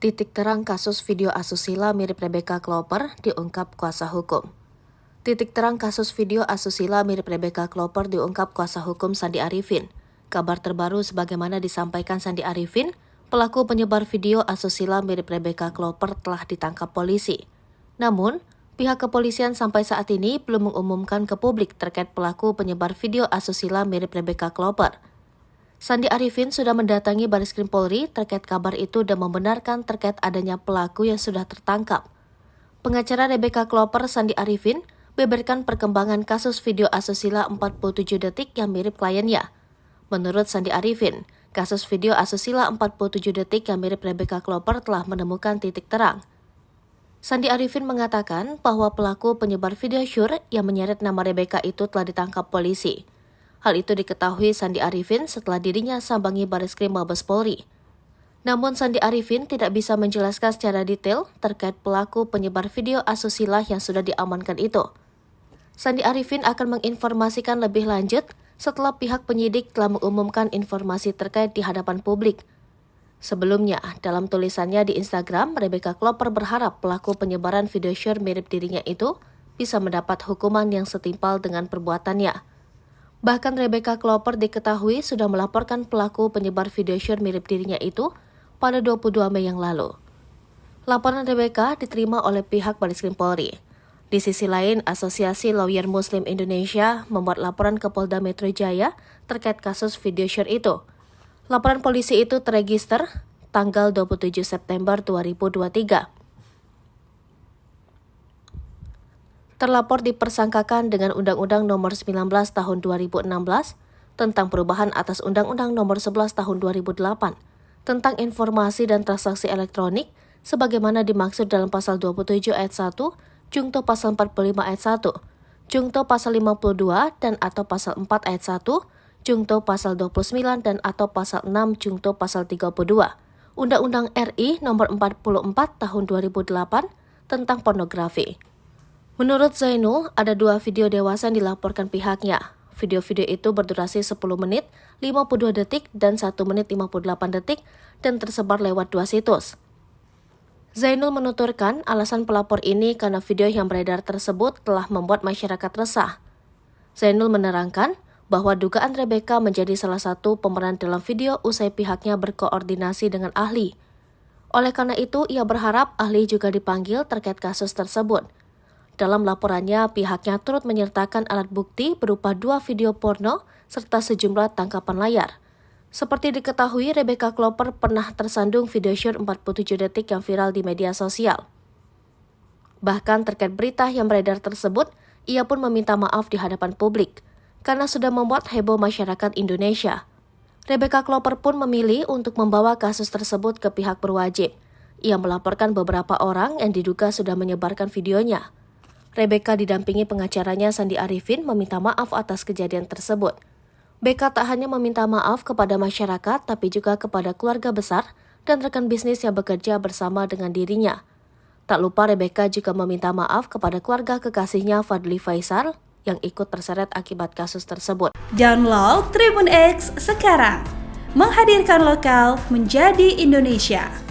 Titik terang kasus video asusila mirip Rebecca Klopper diungkap kuasa hukum. Titik terang kasus video asusila mirip Rebecca Klopper diungkap kuasa hukum Sandi Arifin. Kabar terbaru sebagaimana disampaikan Sandi Arifin, pelaku penyebar video asusila mirip Rebecca Klopper telah ditangkap polisi. Namun, pihak kepolisian sampai saat ini belum mengumumkan ke publik terkait pelaku penyebar video asusila mirip Rebecca Klopper. Sandi Arifin sudah mendatangi Bareskrim Polri terkait kabar itu dan membenarkan terkait adanya pelaku yang sudah tertangkap. Pengacara Rebecca Klopper, Sandi Arifin, beberkan perkembangan kasus video asusila 47 detik yang mirip kliennya. Menurut Sandi Arifin, kasus video asusila 47 detik yang mirip Rebecca Klopper telah menemukan titik terang. Sandi Arifin mengatakan bahwa pelaku penyebar video syur yang menyeret nama Rebecca itu telah ditangkap polisi. Hal itu diketahui Sandi Arifin setelah dirinya sambangi Bareskrim Mabes Polri. Namun Sandi Arifin tidak bisa menjelaskan secara detail terkait pelaku penyebar video asusila yang sudah diamankan itu. Sandi Arifin akan menginformasikan lebih lanjut setelah pihak penyidik telah mengumumkan informasi terkait di hadapan publik. Sebelumnya, dalam tulisannya di Instagram, Rebecca Klopper berharap pelaku penyebaran video syur mirip dirinya itu bisa mendapat hukuman yang setimpal dengan perbuatannya. Bahkan Rebecca Klopper diketahui sudah melaporkan pelaku penyebar video syur mirip dirinya itu pada 22 Mei yang lalu. Laporan Rebecca diterima oleh pihak Bareskrim Polri. Di sisi lain, Asosiasi Lawyer Muslim Indonesia membuat laporan ke Polda Metro Jaya terkait kasus video syur itu. Laporan polisi itu terregister tanggal 27 September 2023. Terlapor dipersangkakan dengan Undang-Undang Nomor 19 Tahun 2016 tentang perubahan atas Undang-Undang Nomor 11 Tahun 2008 tentang informasi dan transaksi elektronik sebagaimana dimaksud dalam Pasal 27 Ayat 1, Jungto Pasal 45 Ayat 1, Jungto Pasal 52 dan atau Pasal 4 Ayat 1, Jungto Pasal 29 dan atau Pasal 6 Jungto Pasal 32, Undang-Undang RI Nomor 44 Tahun 2008 tentang pornografi. Menurut Zainul, ada 2 video dewasa yang dilaporkan pihaknya. Video-video itu berdurasi 10 menit, 52 detik, dan 1 menit 58 detik, dan tersebar lewat 2 situs. Zainul menuturkan alasan pelapor ini karena video yang beredar tersebut telah membuat masyarakat resah. Zainul menerangkan bahwa dugaan Rebecca menjadi salah satu pemeran dalam video usai pihaknya berkoordinasi dengan ahli. Oleh karena itu, ia berharap ahli juga dipanggil terkait kasus tersebut. Dalam laporannya, pihaknya turut menyertakan alat bukti berupa 2 video porno serta sejumlah tangkapan layar. Seperti diketahui, Rebecca Klopper pernah tersandung video syur 47 detik yang viral di media sosial. Bahkan terkait berita yang beredar tersebut, ia pun meminta maaf di hadapan publik karena sudah membuat heboh masyarakat Indonesia. Rebecca Klopper pun memilih untuk membawa kasus tersebut ke pihak berwajib. Ia melaporkan beberapa orang yang diduga sudah menyebarkan videonya. Rebecca didampingi pengacaranya Sandi Arifin meminta maaf atas kejadian tersebut. Becca tak hanya meminta maaf kepada masyarakat, tapi juga kepada keluarga besar dan rekan bisnis yang bekerja bersama dengan dirinya. Tak lupa Rebecca juga meminta maaf kepada keluarga kekasihnya Fadli Faisal yang ikut terseret akibat kasus tersebut. Download Tribun X sekarang, menghadirkan lokal menjadi Indonesia.